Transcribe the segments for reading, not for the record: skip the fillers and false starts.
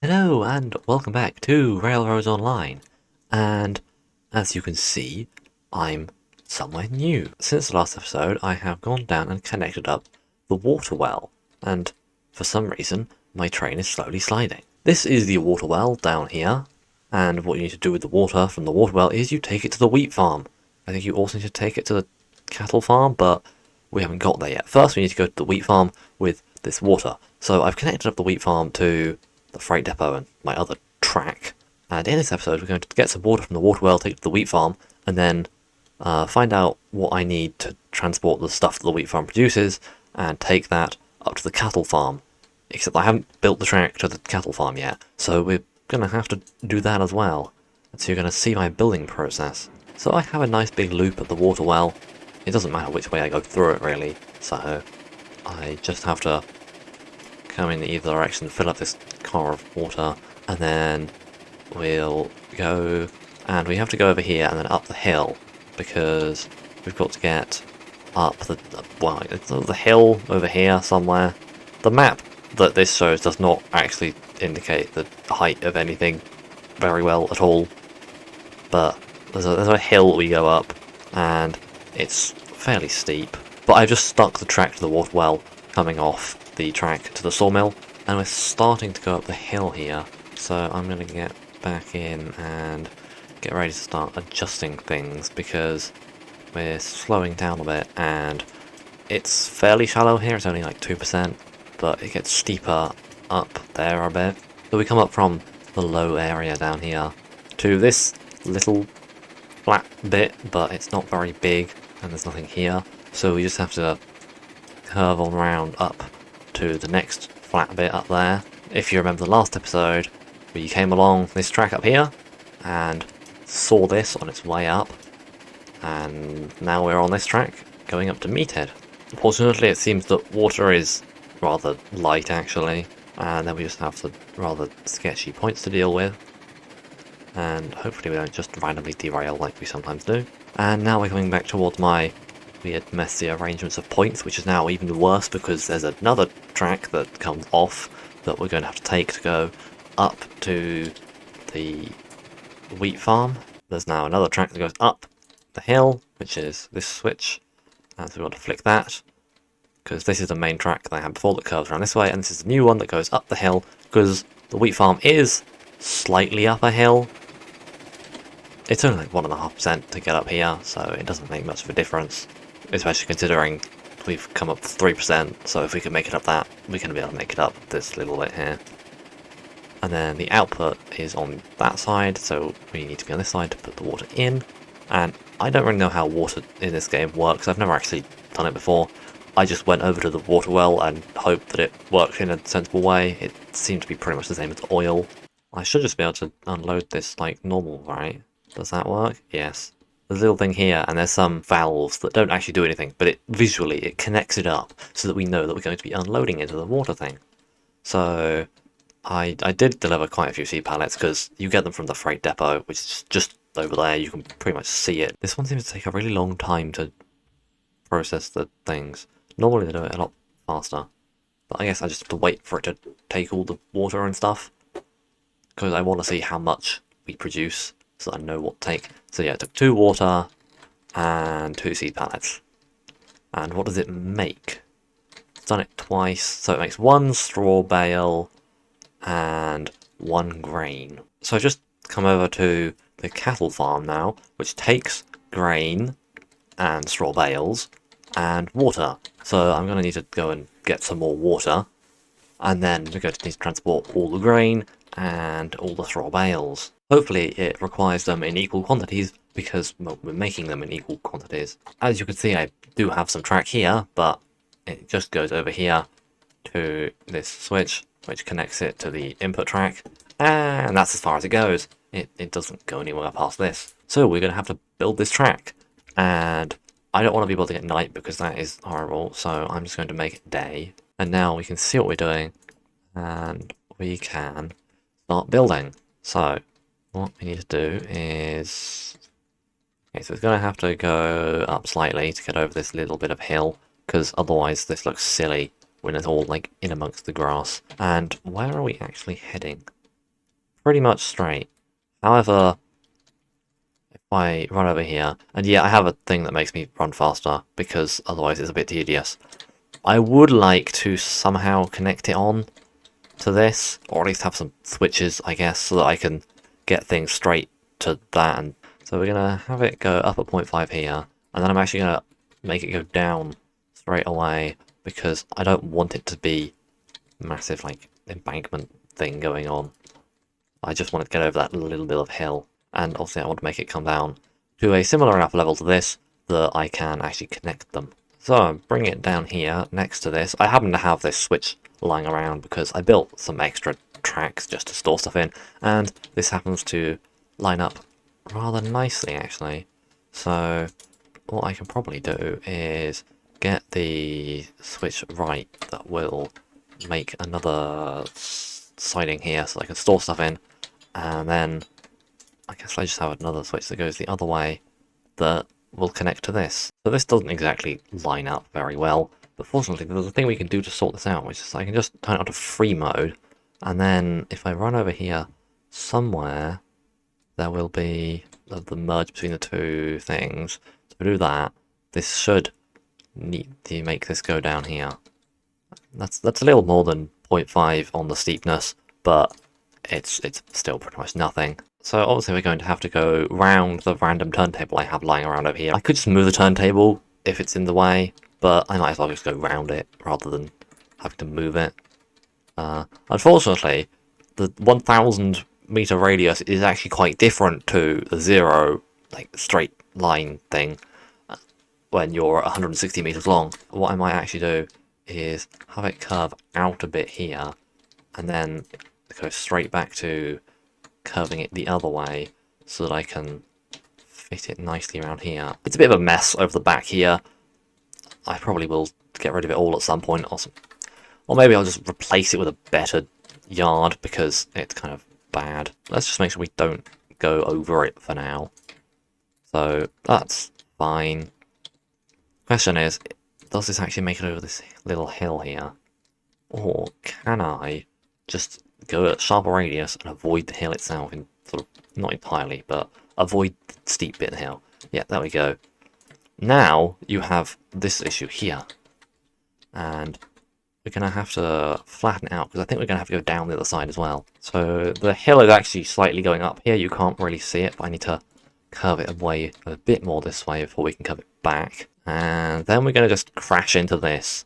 Hello and welcome back to Railroads Online, and as you can see, I'm somewhere new. Since the last episode, I have gone down and connected up the water well, and for some reason, my train is slowly sliding. This is the water well down here, and what you need to do with the water from the water well is you take it to the wheat farm. I think you also need to take it to the cattle farm, but we haven't got there yet. First, we need to go to the wheat farm with this water. So I've connected up the wheat farm to the freight depot and my other track. And in this episode, we're going to get some water from the water well, take it to the wheat farm, and then find out what I need to transport the stuff that the wheat farm produces, and take that up to the cattle farm. Except I haven't built the track to the cattle farm yet, so we're going to have to do that as well. And so you're going to see my building process. So I have a nice big loop at the water well. It doesn't matter which way I go through it really, so I just have to come in either direction, fill up this car of water, and then we'll go, and we have to go over here and then up the hill, because we've got to get up the hill over here somewhere. The map that this shows does not actually indicate the height of anything very well at all, but there's a hill we go up, and it's fairly steep. But I've just stuck the track to the water well, coming off the track to the sawmill, and we're starting to go up the hill here, so I'm going to get back in and get ready to start adjusting things, because we're slowing down a bit, and it's fairly shallow here. It's only like 2%, but it gets steeper up there a bit. So we come up from the low area down here to this little flat bit, but it's not very big, and there's nothing here, so we just have to curve on round up to the next flat bit up there. If you remember the last episode, we came along this track up here and saw this on its way up, and now we're on this track going up to Meathead. Fortunately, it seems that water is rather light actually, and then we just have some rather sketchy points to deal with, and hopefully we don't just randomly derail like we sometimes do. And now we're coming back towards my weird messy arrangements of points, which is now even worse because there's another track that comes off that we're going to have to take to go up to the wheat farm. There's now another track that goes up the hill, which is this switch, and so we want to flick that, because this is the main track that I had before that curves around this way, and this is the new one that goes up the hill, because the wheat farm is slightly up a hill. It's only like 1.5% to get up here, so it doesn't make much of a difference, especially considering we've come up 3%, so if we can make it up that, we can be able to make it up this little bit here. And then the output is on that side, so we need to be on this side to put the water in. And I don't really know how water in this game works. I've never actually done it before. I just went over to the water well and hoped that it worked in a sensible way. It seemed to be pretty much the same as oil. I should just be able to unload this like normal, right? Does that work? Yes. There's a little thing here, and there's some valves that don't actually do anything, but it visually it connects it up so that we know that we're going to be unloading into the water thing. So I did deliver quite a few seed pallets, because you get them from the freight depot, which is just over there. You can pretty much see it. This one seems to take a really long time to process the things. Normally they do it a lot faster, but I guess I just have to wait for it to take all the water and stuff, because I want to see how much we produce so that I know what to take. So yeah, it took 2 water and 2 seed pallets. And what does it make? It's done it twice, so it makes 1 straw bale and 1 grain. So I've just come over to the cattle farm now, which takes grain and straw bales and water. So I'm going to need to go and get some more water, and then we're going to need to transport all the grain and all the straw bales. Hopefully it requires them in equal quantities, because well, we're making them in equal quantities. As you can see, I do have some track here, but it just goes over here to this switch, which connects it to the input track, and that's as far as it goes. It doesn't go anywhere past this. So we're going to have to build this track, and I don't want to be building at night because that is horrible, so I'm just going to make it day. And now we can see what we're doing, and we can start building. So what we need to do is, okay, so it's going to have to go up slightly to get over this little bit of hill, because otherwise this looks silly when it's all like in amongst the grass. And where are we actually heading? pretty much straight. However, if I run over here, and yeah, I have a thing that makes me run faster, because otherwise it's a bit tedious. I would like to somehow connect it on to this, or at least have some switches, I guess, so that I can get things straight to that. And so we're gonna have it go up at 0.5 here, and then I'm actually gonna make it go down straight away, because I don't want it to be massive, like, embankment thing going on. I just want to get over that little bit of hill, and obviously I want to make it come down to a similar enough level to this that I can actually connect them. So bring it down here next to this. I happen to have this switch lying around because I built some extra tracks just to store stuff in, and this happens to line up rather nicely actually. So what I can probably do is get the switch right that will make another siding here so I can store stuff in, and then I guess I just have another switch that goes the other way that will connect to this. So this doesn't exactly line up very well, but fortunately there's a thing we can do to sort this out, which is I can just turn it onto free mode, and then if I run over here somewhere, there will be the merge between the two things. So if I do that, this should need to make this go down here. That's a little more than 0.5 on the steepness, but it's still pretty much nothing. So obviously we're going to have to go round the random turntable I have lying around over here. I could just move the turntable if it's in the way, but I might as well just go round it rather than having to move it. Unfortunately, the 1,000 meter radius is actually quite different to the 0, like, straight line thing when you're 160 meters long. What I might actually do is have it curve out a bit here, and then go straight back to curving it the other way so that I can fit it nicely around here. It's a bit of a mess over the back here. I probably will get rid of it all at some point, or maybe I'll just replace it with a better yard because it's kind of bad. Let's just make sure we don't go over it for now. So that's fine. Question is, does this actually make it over this little hill here? Or can I just go at sharper radius and avoid the hill itself, in sort of, not entirely, but avoid the steep bit of the hill? Yeah, there we go. Now you have this issue here, and we're going to have to flatten it out, because I think we're going to have to go down the other side as well. So the hill is actually slightly going up here. You can't really see it, but I need to curve it away a bit more this way before we can curve it back. And then we're going to just crash into this,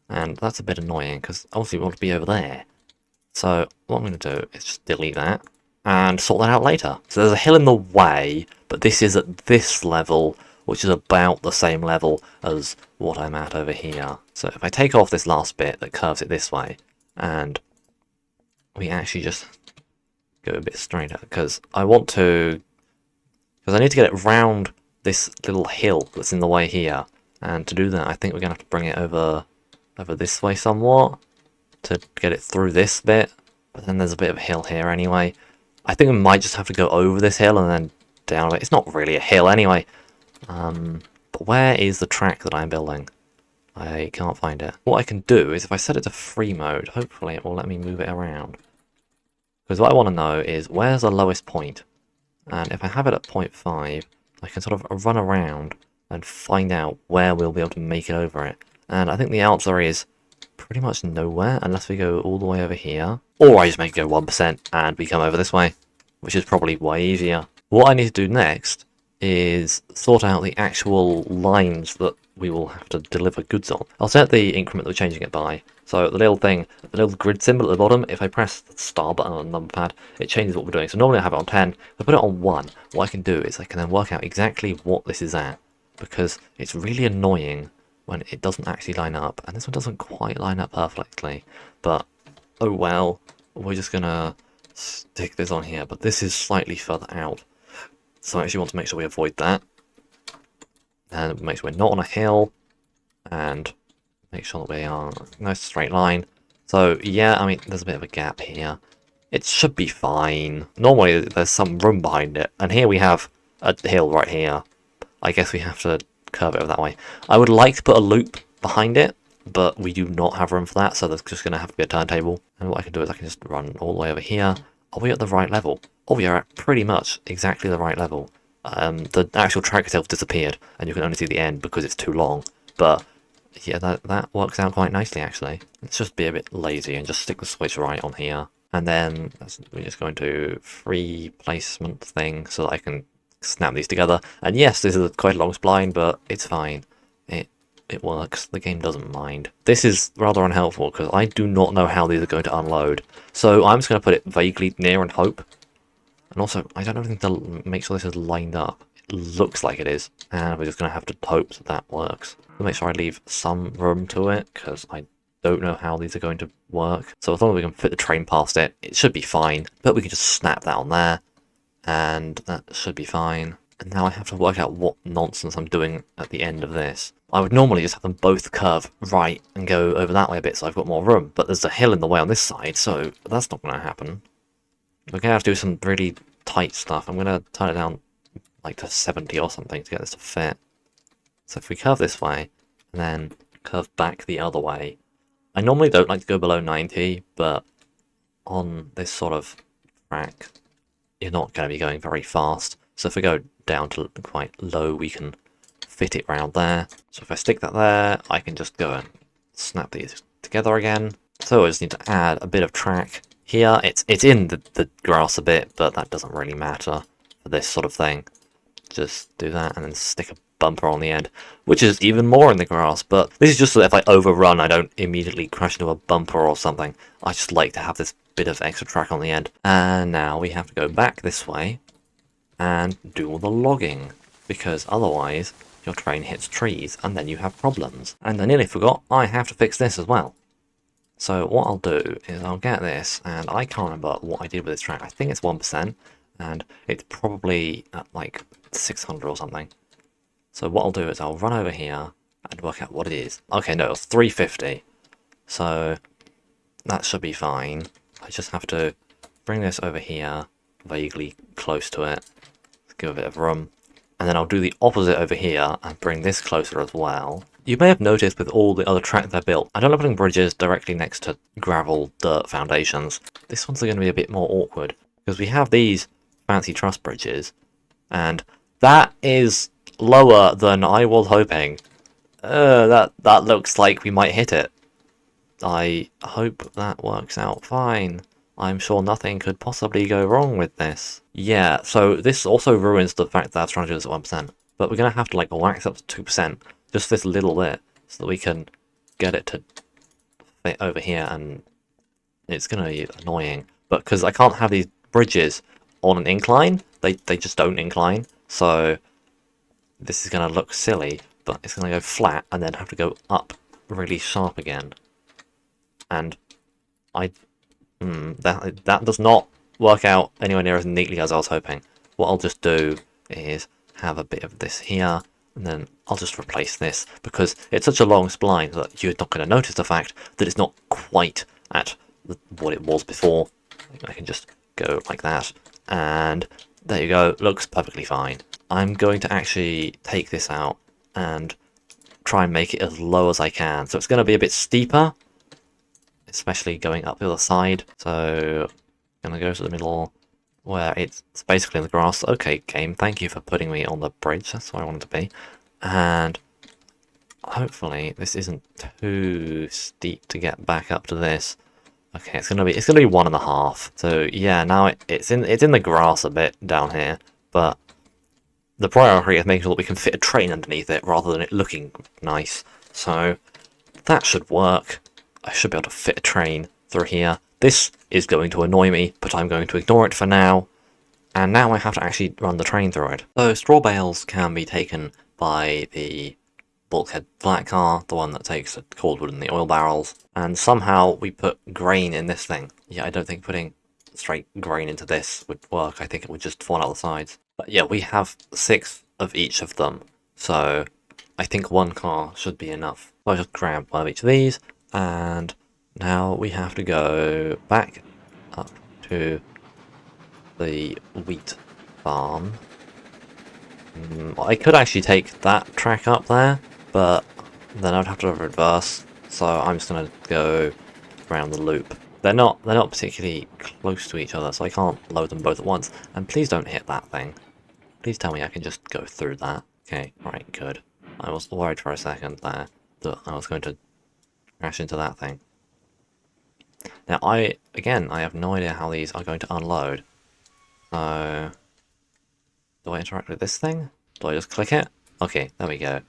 and that's a bit annoying, because obviously we want to be over there. So what I'm going to do is just delete that and sort that out later. So there's a hill in the way, but this is at this level, which is about the same level as what I'm at over here. So if I take off this last bit that curves it this way, and we actually just go a bit straighter, because I need to get it round this little hill that's in the way here, and to do that I think we're going to have to bring it over this way somewhat to get it through this bit, but then there's a bit of a hill here anyway. I think we might just have to go over this hill and then down it. It's not really a hill anyway. But where is the track that I'm building? I can't find it. What I can do is if I set it to free mode, hopefully it will let me move it around. Because what I want to know is where's the lowest point? And if I have it at 0.5, I can sort of run around and find out where we'll be able to make it over it. And I think the answer is pretty much nowhere unless we go all the way over here. Or I just make it go 1% and we come over this way, which is probably way easier. What I need to do next is sort out the actual lines that we will have to deliver goods on. I'll set the increment that we're changing it by. So the little thing, the little grid symbol at the bottom, if I press the star button on the number pad, it changes what we're doing. So normally I have it on 10. If I put it on 1, what I can do is I can then work out exactly what this is at, because it's really annoying when it doesn't actually line up. And this one doesn't quite line up perfectly, but oh well, we're just gonna stick this on here. But this is slightly further out, so I actually want to make sure we avoid that. And make sure we're not on a hill, and make sure that we are no straight line. So yeah, I mean, there's a bit of a gap here. It should be fine. Normally there's some room behind it, and here we have a hill right here. I guess we have to curve it over that way. I would like to put a loop behind it, but we do not have room for that, so there's just going to have to be a turntable. And what I can do is I can just run all the way over here, Are we at the right level? Oh, we are at pretty much exactly the right level. The actual track itself disappeared, and you can only see the end because it's too long. But yeah, that works out quite nicely, actually. Let's just be a bit lazy and just stick the switch right on here. And then we're just going to free placement thing so that I can snap these together. And yes, this is quite a long spline, but it's fine. It works. The game doesn't mind. This is rather unhelpful because I do not know how these are going to unload. So I'm just going to put it vaguely near and hope. And also, I don't know anything to make sure this is lined up. It looks like it is. And we're just going to have to hope that that works. I'll make sure I leave some room to it because I don't know how these are going to work. So as long as we can fit the train past it, it should be fine. But we can just snap that on there. And that should be fine. And now I have to work out what nonsense I'm doing at the end of this. I would normally just have them both curve right and go over that way a bit so I've got more room. But there's a hill in the way on this side, so that's not going to happen. We're going to have to do some really tight stuff. I'm going to turn it down like to 70 or something to get this to fit. So if we curve this way, and then curve back the other way. I normally don't like to go below 90, but on this sort of track, you're not going to be going very fast. So if we go down to quite low, we can fit it round there. So if I stick that there, I can just go and snap these together again. So I just need to add a bit of track here. It's in the grass a bit, but that doesn't really matter for this sort of thing. Just do that and then stick a bumper on the end, which is even more in the grass, but this is just so that if I overrun, I don't immediately crash into a bumper or something. I just like to have this bit of extra track on the end. And now we have to go back this way and do all the logging, because otherwise your train hits trees and then you have problems. And I nearly forgot, I have to fix this as well. So what I'll do is I'll get this, and I can't remember what I did with this track. I think it's 1%, and it's probably at like 600 or something. So what I'll do is I'll run over here and work out what it is. Okay, no, it's 350. So that should be fine. I just have to bring this over here, vaguely close to it, give a bit of room. And then I'll do the opposite over here and bring this closer as well. You may have noticed with all the other tracks I built, I don't like putting bridges directly next to gravel, dirt foundations. This one's going to be a bit more awkward, because we have these fancy truss bridges, and that is lower than I was hoping. That looks like we might hit it. I hope that works out fine. I'm sure nothing could possibly go wrong with this. Yeah, so this also ruins the fact that I was trying to do this at 1%. But we're going to have to like wax up to 2%, just this little bit, so that we can get it to fit over here, and it's going to be annoying. But because I can't have these bridges on an incline, they just don't incline, so this is going to look silly, but it's going to go flat and then have to go up really sharp again. And that does not work out anywhere near as neatly as I was hoping. What I'll just do is have a bit of this here, and then I'll just replace this, because it's such a long spline that you're not going to notice the fact that it's not quite at what it was before. I can just go like that, and there you go, looks perfectly fine. I'm going to actually take this out and try and make it as low as I can. So it's going to be a bit steeper, especially going up the other side. So I'm going to go to the middle where it's basically in the grass. Okay, game, thank you for putting me on the bridge. That's where I wanted to be. And hopefully this isn't too steep to get back up to this. Okay, it's gonna be 1.5. So yeah, now it's in the grass a bit down here, but the priority is making sure that we can fit a train underneath it rather than it looking nice. So that should work. I should be able to fit a train through here. This is going to annoy me, but I'm going to ignore it for now. And now I have to actually run the train through it. So straw bales can be taken by the bulkhead flat car, the one that takes the cordwood and the oil barrels. And somehow we put grain in this thing. Yeah, I don't think putting straight grain into this would work. I think it would just fall out the sides. But yeah, we have 6 of each of them. So I think one car should be enough. So I just grab one of each of these, and now we have to go back up to the wheat farm. I could actually take that track up there, but then I'd have to reverse, so I'm just going to go around the loop. they're not particularly close to each other, so I can't load them both at once. And please don't hit that thing. Please tell me I can just go through that. Okay, right, good. I was worried for a second there that I was going to crash into that thing. Now I have no idea how these are going to unload. So do I interact with this thing? Do I just click it? Okay, there we go.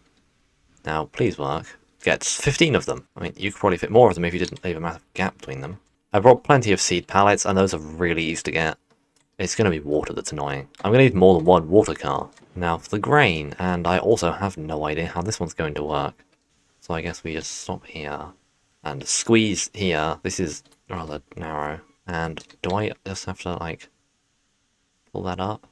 Now, please work. Gets 15 of them. I mean, you could probably fit more of them if you didn't leave a massive gap between them. I brought plenty of seed pallets, and those are really easy to get. It's going to be water that's annoying. I'm going to need more than one water car. Now for the grain, and I also have no idea how this one's going to work. So I guess we just stop here and squeeze here. This is rather narrow. And do I just have to, like, pull that up?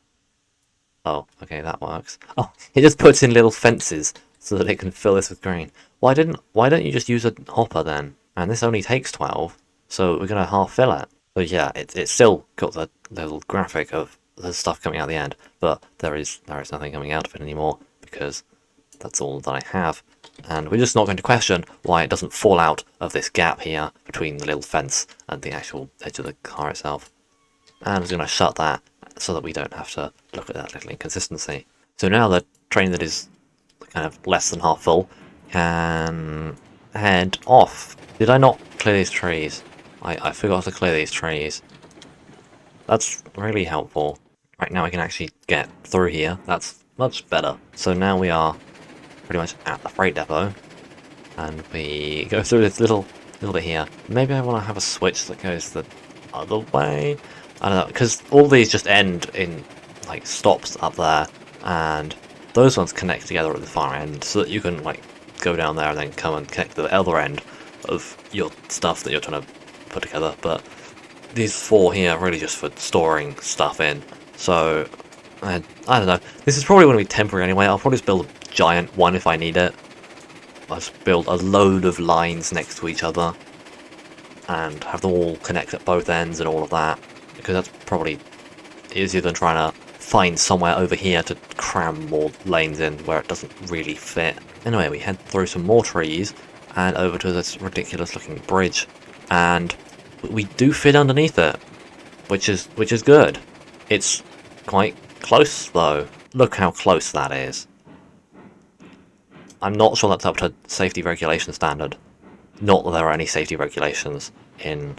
Oh, okay, that works. Oh, it just puts in little fences so that it can fill this with grain. Why don't you just use a hopper then? And this only takes 12, so we're gonna half fill it. So yeah, it's still got the little graphic of the stuff coming out at the end, but there is nothing coming out of it anymore because that's all that I have. And we're just not going to question why it doesn't fall out of this gap here between the little fence and the actual edge of the car itself. And I'm just going to shut that so that we don't have to look at that little inconsistency. So now the train that is kind of less than half full can head off. Did I not clear these trees? I forgot to clear these trees. That's really helpful. Right now I can actually get through here. That's much better. So now we are pretty much at the freight depot. And we go through this little bit here. Maybe I want to have a switch that goes the other way. I don't know, because all these just end in like stops up there, and those ones connect together at the far end, so that you can like go down there and then come and connect to the other end of your stuff that you're trying to put together. But these four here are really just for storing stuff in. So I don't know. This is probably going to be temporary anyway. I'll probably just build a giant one if I need it. I'll just build a load of lines next to each other and have them all connect at both ends and all of that, because that's probably easier than trying to find somewhere over here to cram more lanes in where it doesn't really fit. Anyway, we head through some more trees and over to this ridiculous looking bridge, and we do fit underneath it, which is good. It's quite close though. Look how close that is. I'm not sure that's up to safety regulation standard. Not that there are any safety regulations in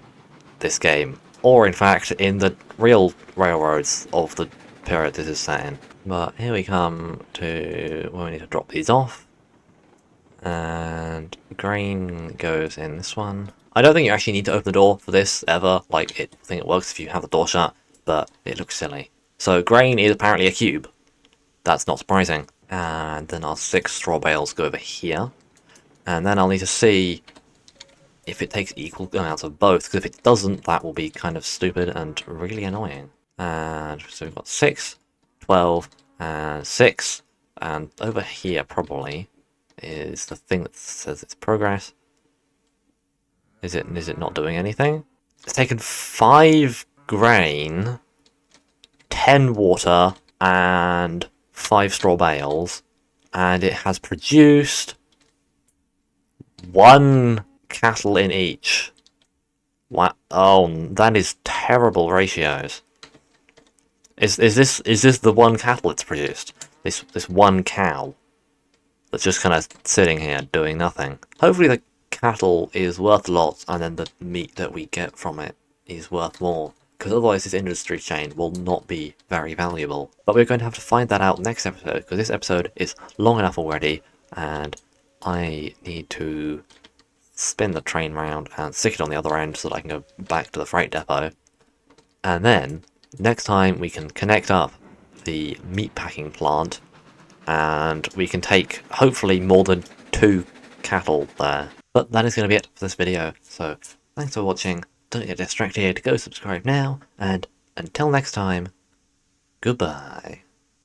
this game, or in fact in the real railroads of the period this is set in. But here we come to where we need to drop these off, and grain goes in this one. I don't think you actually need to open the door for this ever. Like, I think it works if you have the door shut, but it looks silly. So grain is apparently a cube. That's not surprising. And then our 6 straw bales go over here, and then I'll need to see if it takes equal amounts of both, because if it doesn't, that will be kind of stupid and really annoying. And so we've got 6, 12, and 6, and over here probably is the thing that says it's progress. Is it not doing anything? It's taken 5 grain, 10 water, and 5 straw bales, and it has produced 1 cattle in each. What? Oh, that is terrible ratios. Is this the 1 cattle it's produced? This 1 cow that's just kind of sitting here doing nothing. Hopefully the cattle is worth a lot, and then the meat that we get from it is worth more, because otherwise this industry chain will not be very valuable. But we're going to have to find that out next episode, because this episode is long enough already, and I need to spin the train round and stick it on the other end so that I can go back to the freight depot. And then, next time we can connect up the meat packing plant, and we can take, hopefully, more than 2 cattle there. But that is going to be it for this video, so thanks for watching, don't get distracted, go subscribe now, and until next time, goodbye.